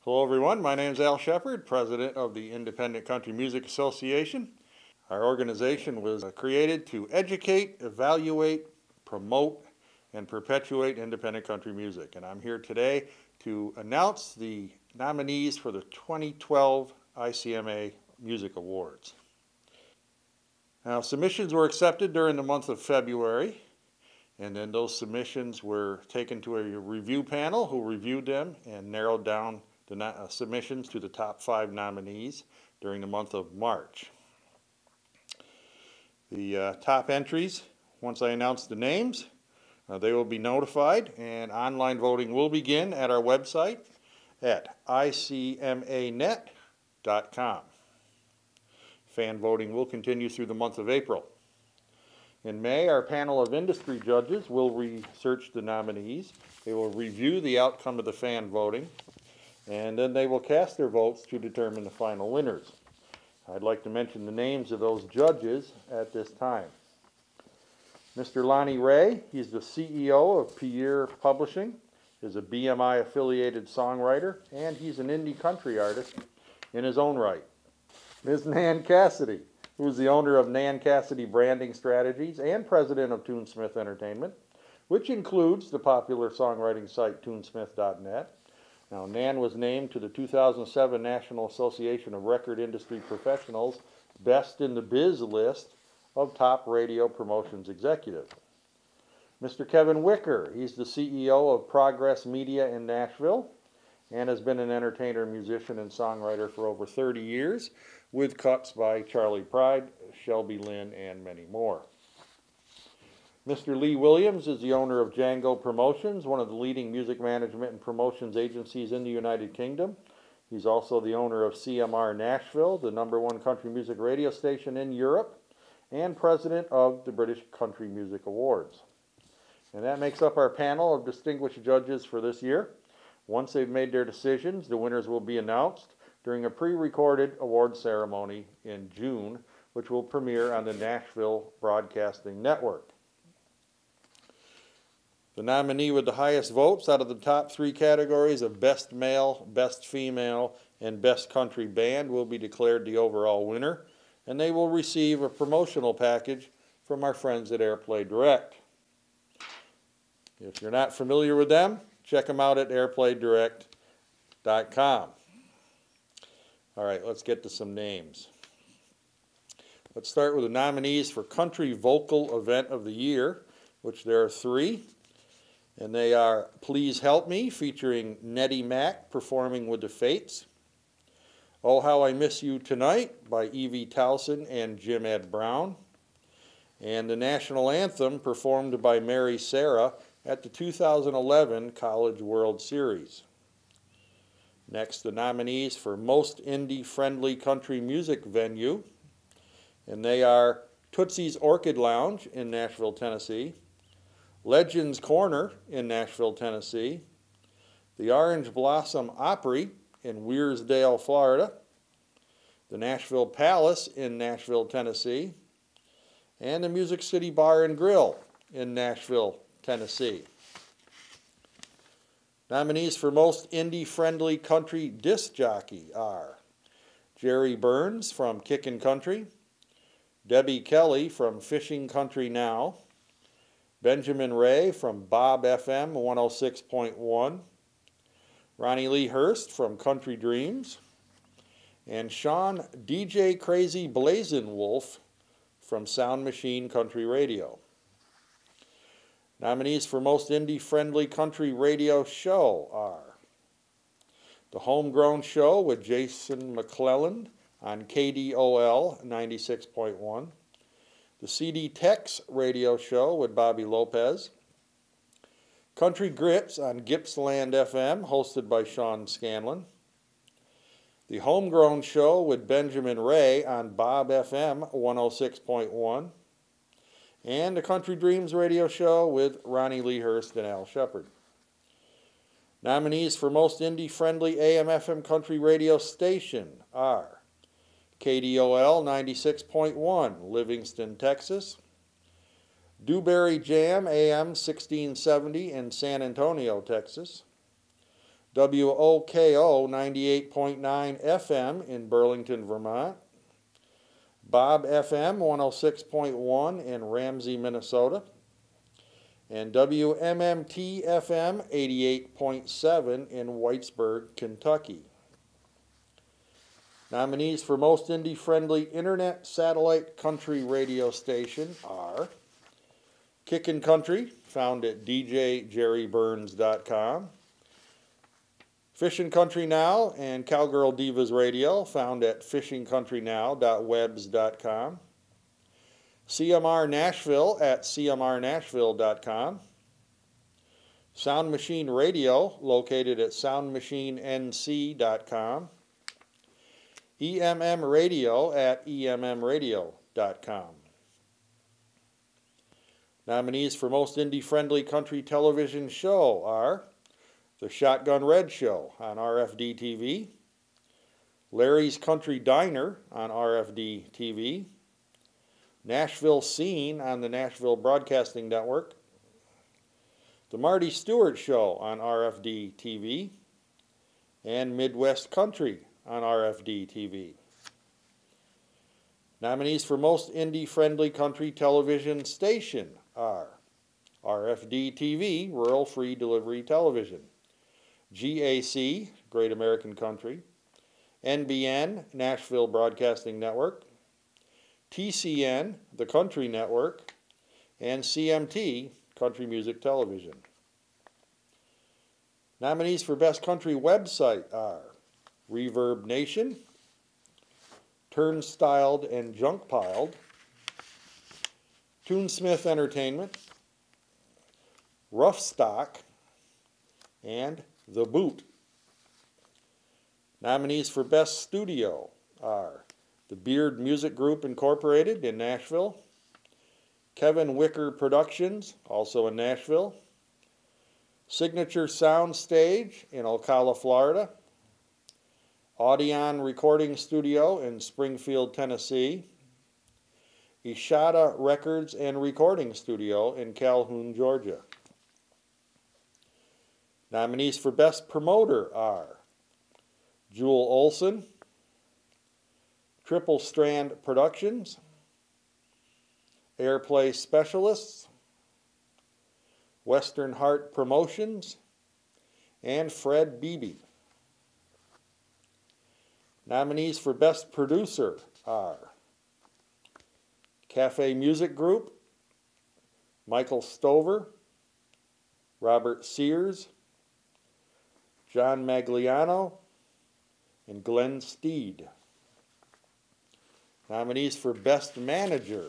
Hello everyone, my name is Al Shephard, President of the Independent Country Music Association. Our organization was created to educate, evaluate, promote, and perpetuate independent country music. And I'm here today to announce the nominees for the 2012 ICMA Music Awards. Now, submissions were accepted during the month of February, and then those submissions were taken to a review panel who reviewed them and narrowed down the submissions to the top 5 nominees during the month of March. The top entries, once I announce the names, they will be notified, and online voting will begin at our website at ICMAnet.com. Fan voting will continue through the month of April. In May, our panel of industry judges will research the nominees. They will review the outcome of the fan voting, and then they will cast their votes to determine the final winners. I'd like to mention the names of those judges at this time. Mr. Lonnie Ray, he's the CEO of Pierre Publishing, is a BMI affiliated songwriter, and he's an indie country artist in his own right. Ms. Nan Cassidy, who is the owner of Nan Cassidy Branding Strategies and president of Toonsmith Entertainment, which includes the popular songwriting site toonsmith.net. Now, Nan was named to the 2007 National Association of Record Industry Professionals Best in the Biz list of top radio promotions executives. Mr. Kevin Wicker, he's the CEO of Progress Media in Nashville and has been an entertainer, musician, and songwriter for over 30 years with cuts by Charlie Pride, Shelby Lynn, and many more. Mr. Lee Williams is the owner of Django Promotions, one of the leading music management and promotions agencies in the United Kingdom. He's also the owner of CMR Nashville, the #1 country music radio station in Europe, and president of the British Country Music Awards. And that makes up our panel of distinguished judges for this year. Once they've made their decisions, the winners will be announced during a pre-recorded award ceremony in June, which will premiere on the Nashville Broadcasting Network. The nominee with the highest votes out of the top 3 categories of Best Male, Best Female, and Best Country Band will be declared the overall winner, and they will receive a promotional package from our friends at Airplay Direct. If you're not familiar with them, check them out at airplaydirect.com. All right, let's get to some names. Let's start with the nominees for Country Vocal Event of the Year, which there are 3. And they are Please Help Me, featuring Nettie Mack performing with the Fates. Oh How I Miss You Tonight by Evie Towson and Jim Ed Brown. And the National Anthem performed by Mary Sarah at the 2011 College World Series. Next, the nominees for Most Indie-Friendly Country Music Venue. And they are Tootsie's Orchid Lounge in Nashville, Tennessee. Legends Corner in Nashville, Tennessee, the Orange Blossom Opry in Weirsdale, Florida, the Nashville Palace in Nashville, Tennessee, and the Music City Bar and Grill in Nashville, Tennessee. Nominees for Most Indie-Friendly Country Disc Jockey are Jerry Burns from Kickin' Country, Debbie Kelly from Fishing Country Now, Benjamin Ray from Bob FM 106.1, Ronnie Lee Hurst from Country Dreams, and Sean DJ Crazy Blazin' Wolf from Sound Machine Country Radio. Nominees for Most Indie-Friendly Country Radio Show are The Homegrown Show with Jason McClelland on KDOL 96.1, The CD Tex Radio Show with Bobby Lopez, Country Grits on Gippsland FM, hosted by Sean Scanlon, The Homegrown Show with Benjamin Ray on Bob FM 106.1, and the Country Dreams Radio Show with Ronnie Lee Hurst and Al Shephard. Nominees for Most Indie-Friendly AM/FM Country Radio Station are KDOL 96.1, Livingston, Texas, Dewberry Jam AM 1670 in San Antonio, Texas, WOKO 98.9 FM in Burlington, Vermont, Bob FM 106.1 in Ramsey, Minnesota, and WMMT FM 88.7 in Whitesburg, Kentucky. Nominees for Most Indie-Friendly Internet Satellite Country Radio Station are Kickin' Country, found at djjerryburns.com, Fishin' Country Now and Cowgirl Divas Radio, found at fishingcountrynow.webs.com, CMR Nashville at cmrnashville.com, Sound Machine Radio, located at soundmachinenc.com, EMM Radio at emmradio.com. Nominees for Most Indie-Friendly Country Television Show are The Shotgun Red Show on RFD-TV, Larry's Country Diner on RFD-TV, Nashville Scene on the Nashville Broadcasting Network, The Marty Stewart Show on RFD-TV, and Midwest Country on RFD-TV. Nominees for Most Indie-Friendly Country Television Station are RFD-TV, Rural Free Delivery Television, GAC, Great American Country, NBN, Nashville Broadcasting Network, TCN, the Country Network, and CMT, Country Music Television. Nominees for Best Country Website are Reverb Nation, Turnstyled and Junkpiled, Toonsmith Entertainment, Rough Stock, and The Boot. Nominees for Best Studio are The Beard Music Group Incorporated in Nashville, Kevin Wicker Productions, also in Nashville, Signature Sound Stage in Ocala, Florida, Audion Recording Studio in Springfield, Tennessee, Ishada Records and Recording Studio in Calhoun, Georgia. Nominees for Best Promoter are Jewel Olson, Triple Strand Productions, Airplay Specialists, Western Heart Promotions, and Fred Beebe. Nominees for Best Producer are Cafe Music Group, Michael Stover, Robert Sears, John Magliano, and Glenn Steed. Nominees for Best Manager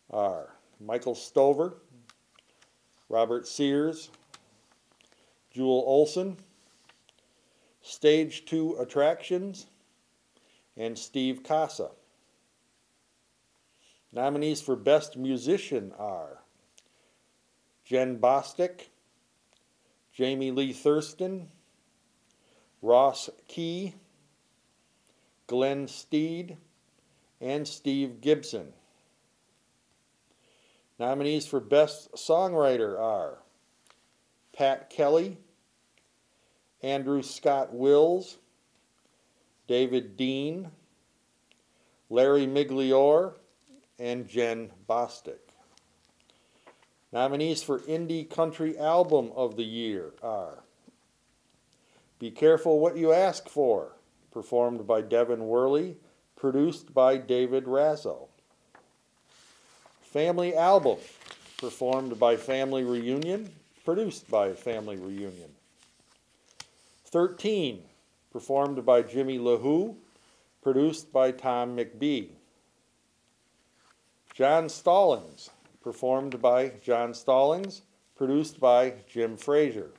are Michael Stover, Robert Sears, Jewel Olson, Stage 2 Attractions, and Steve Casa. Nominees for Best Musician are Jen Bostic, Jamie Lee Thurston, Ross Key, Glenn Steed, and Steve Gibson. Nominees for Best Songwriter are Pat Kelly, Andrew Scott Wills, David Dean, Larry Migliore, and Jen Bostic. Nominees for Indie Country Album of the Year are Be Careful What You Ask For, performed by Devin Worley, produced by David Razzo. Family Album, performed by Family Reunion, produced by Family Reunion. 13, performed by Jimmy LaHoo, produced by Tom McBee. John Stallings, performed by John Stallings, produced by Jim Frazier.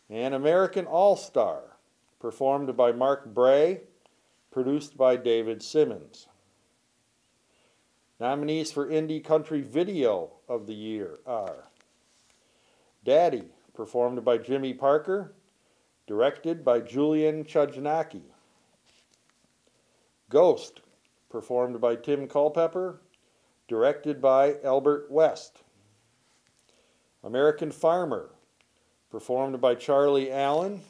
And American All-Star, performed by Mark Bray, produced by David Simmons. Nominees for Indie Country Video of the Year are Daddy, performed by Jimmy Parker, directed by Julian Chudnacki. Ghost, performed by Tim Culpepper, directed by Albert West. American Farmer, performed by Charlie Allen,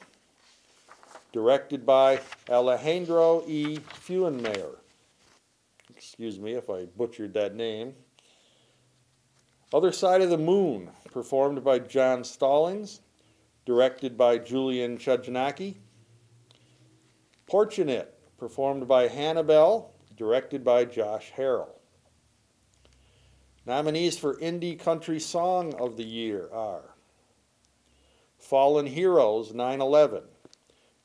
directed by Alejandro E. Fuenmayer. Excuse me if I butchered that name. Other Side of the Moon, performed by John Stallings, directed by Julian Chudnacki. Portunate, performed by Hannibal, directed by Josh Harrell. Nominees for Indie Country Song of the Year are Fallen Heroes 9/11,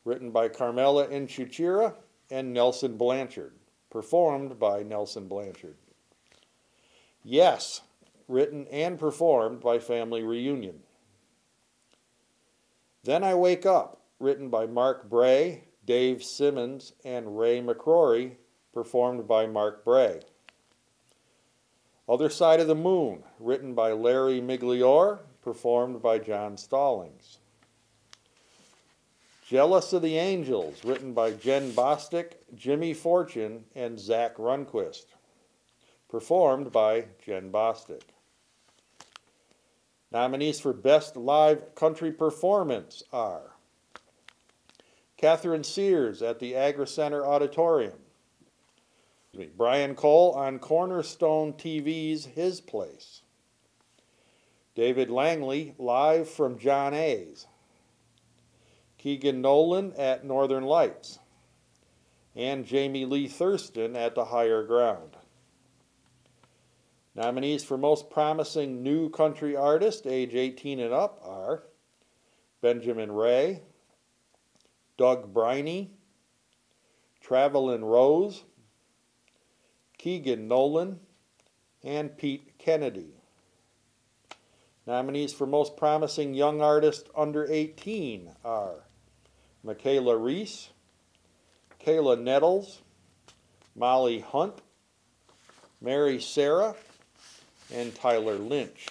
written by Carmela Inchuchira and Nelson Blanchard, performed by Nelson Blanchard. Yes, written and performed by Family Reunion. Then I Wake Up, written by Mark Bray, Dave Simmons, and Ray McCrory, performed by Mark Bray. Other Side of the Moon, written by Larry Migliore, performed by John Stallings. Jealous of the Angels, written by Jen Bostic, Jimmy Fortune, and Zach Runquist, performed by Jen Bostic. Nominees for Best Live Country Performance are Catherine Sears at the Agri Center Auditorium, Brian Cole on Cornerstone TV's His Place, David Langley live from John A's, Keegan Nolan at Northern Lights, and Jamie Lee Thurston at the Higher Ground. Nominees for Most Promising New Country Artist, age 18 and up, are Benjamin Ray, Doug Briney, Travelin' Rose, Keegan Nolan, and Pete Kennedy. Nominees for Most Promising Young Artist under 18 are Michaela Reese, Kayla Nettles, Molly Hunt, Mary Sarah, and Tyler Lynch.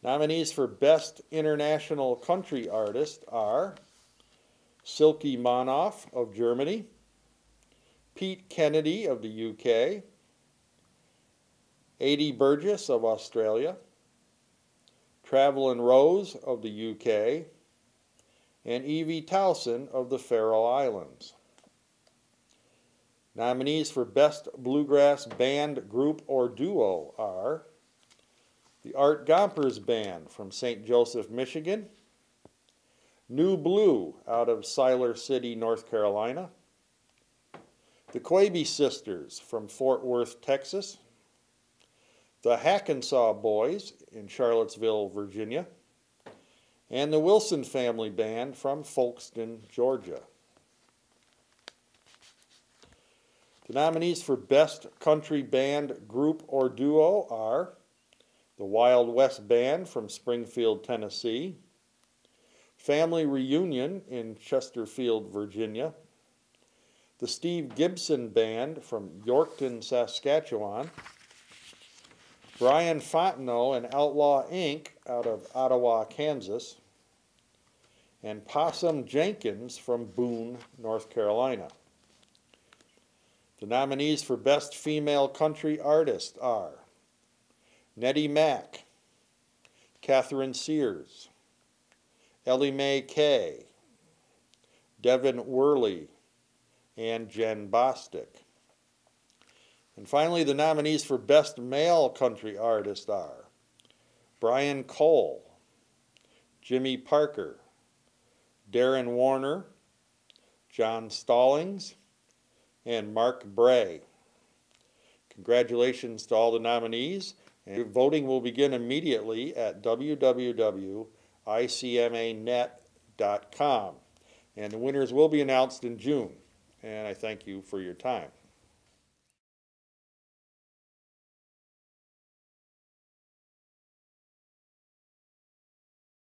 Nominees for Best International Country Artist are Silky Manoff of Germany, Pete Kennedy of the UK, Adie Burgess of Australia, Travelin' Rose of the UK, and Evie Towson of the Faroe Islands. Nominees for Best Bluegrass Band, Group, or Duo are the Art Gompers Band from St. Joseph, Michigan, New Blue out of Siler City, North Carolina, the Quaby Sisters from Fort Worth, Texas, the Hackensaw Boys in Charlottesville, Virginia, and the Wilson Family Band from Folkston, Georgia. The nominees for Best Country Band, Group, or Duo are the Wild West Band from Springfield, Tennessee, Family Reunion in Chesterfield, Virginia, the Steve Gibson Band from Yorkton, Saskatchewan, Brian Fontenot and Outlaw Inc. out of Ottawa, Kansas, and Possum Jenkins from Boone, North Carolina. The nominees for Best Female Country Artist are Nettie Mack, Catherine Sears, Ellie Mae Kay, Devin Worley, and Jen Bostic. And finally, the nominees for Best Male Country Artist are Brian Cole, Jimmy Parker, Darren Warner, John Stallings, and Mark Bray. Congratulations to all the nominees. And voting will begin immediately at www.icmanet.com. And the winners will be announced in June. And I thank you for your time.